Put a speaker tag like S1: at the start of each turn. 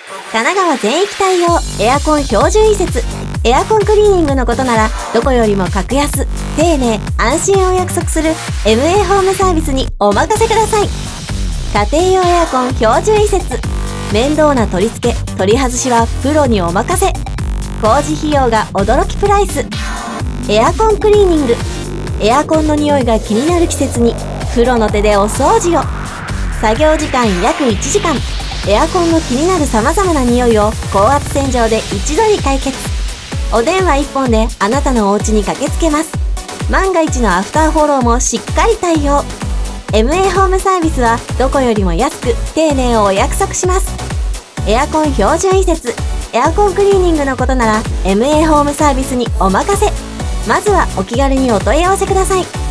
S1: 神奈川全域対応エアコン標準移設。エアコンクリーニングのことならどこよりも格安、丁寧、安心を約束する MA ホームサービスにお任せください。家庭用エアコン標準移設。面倒な取り付け、取り外しはプロにお任せ。工事費用が驚きプライス。エアコンクリーニング。エアコンの匂いが気になる季節にプロの手でお掃除を。作業時間約1時間。エアコンの気になる様々な匂いを高圧洗浄で一度に解決。お電話1本であなたのお家に駆けつけます。万が一のアフターフォローもしっかり対応。MA ホームサービスはどこよりも安く丁寧をお約束します。エアコン標準移設、エアコンクリーニングのことなら MA ホームサービスにお任せ。まずはお気軽にお問い合わせください。